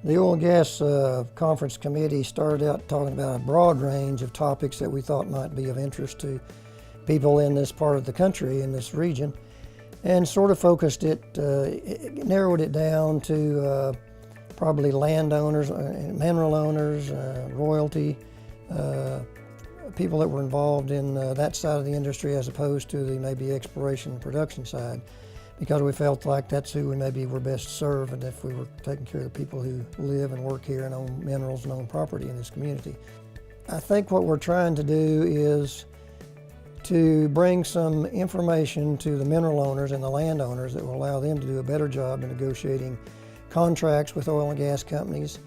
The Oil and Gas Conference Committee started out talking about a broad range of topics that we thought might be of interest to people in this part of the country, in this region, and sort of focused it narrowed it down to probably landowners, mineral owners, royalty, people that were involved in that side of the industry as opposed to the maybe exploration and production side, because we felt like that's who we maybe were best served, and if we were taking care of the people who live and work here and own minerals and own property in this community. I think what we're trying to do is to bring some information to the mineral owners and the landowners that will allow them to do a better job in negotiating contracts with oil and gas companies,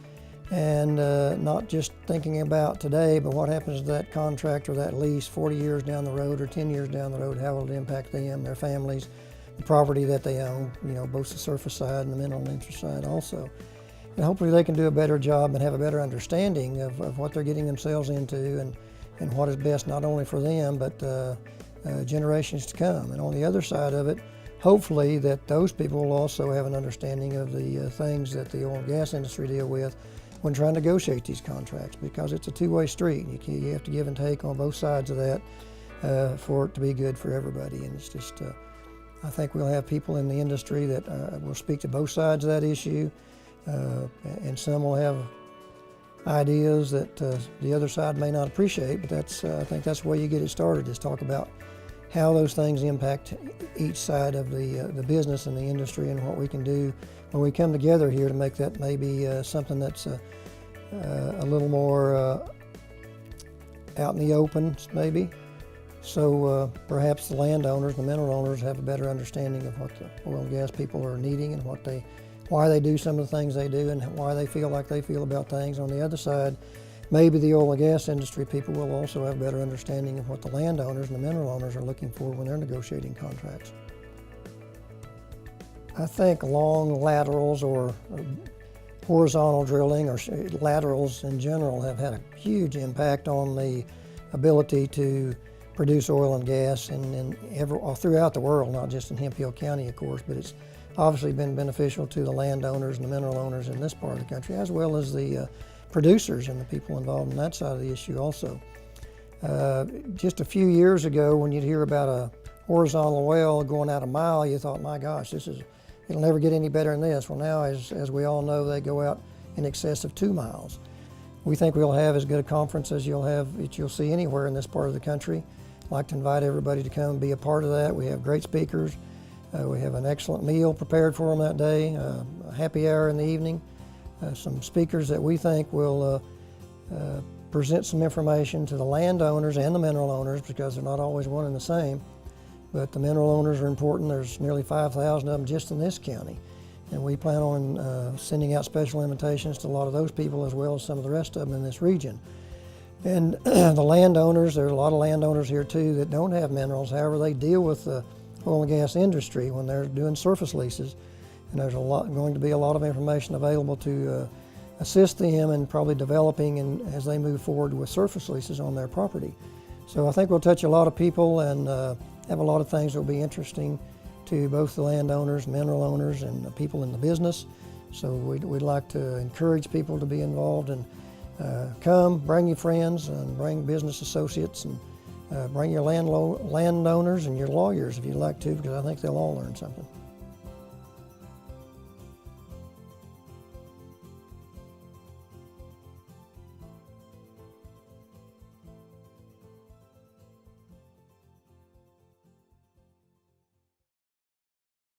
and not just thinking about today, but what happens to that contract or that lease 40 years down the road or 10 years down the road. How will it impact them, their families, the property that they own, both the surface side and the mineral interest side also. And hopefully they can do a better job and have a better understanding of what they're getting themselves into and what is best not only for them, but generations to come. And on the other side of it, hopefully that those people will also have an understanding of the things that the oil and gas industry deal with when trying to negotiate these contracts, because it's a two-way street. You have to give and take on both sides of that for it to be good for everybody. And it's just, I think we'll have people in the industry that will speak to both sides of that issue, and some will have ideas that the other side may not appreciate, but I think that's the way you get it started, is talk about how those things impact each side of the business and the industry, and what we can do when we come together here to make that maybe something that's a little more out in the open, maybe. So perhaps the landowners, the mineral owners, have a better understanding of what the oil and gas people are needing and why they do some of the things they do and why they feel like they feel about things. On the other side, maybe the oil and gas industry people will also have a better understanding of what the landowners and the mineral owners are looking for when they're negotiating contracts. I think long laterals or horizontal drilling or laterals in general have had a huge impact on the ability to produce oil and gas throughout the world, not just in Hemphill County, of course, but it's obviously been beneficial to the landowners and the mineral owners in this part of the country, as well as the producers and the people involved in that side of the issue also. Just a few years ago, when you'd hear about a horizontal well going out a mile, you thought, my gosh, it'll never get any better than this. Well, now, as we all know, they go out in excess of 2 miles. We think we'll have as good a conference as you'll see anywhere in this part of the country. I'd like to invite everybody to come and be a part of that. We have great speakers. We have an excellent meal prepared for them that day, a happy hour in the evening, some speakers that we think will present some information to the landowners and the mineral owners, because they're not always one and the same. But the mineral owners are important. There's nearly 5,000 of them just in this county. And we plan on sending out special invitations to a lot of those people, as well as some of the rest of them in this region. And the landowners, there are a lot of landowners here too that don't have minerals. However, they deal with the oil and gas industry when they're doing surface leases. And there's going to be a lot of information available to assist them in probably developing as they move forward with surface leases on their property. So I think we'll touch a lot of people and have a lot of things that will be interesting to both the landowners, mineral owners, and the people in the business. So we'd like to encourage people to be involved, and come, bring your friends, and bring business associates, and bring your landowners and your lawyers if you'd like to, because I think they'll all learn something.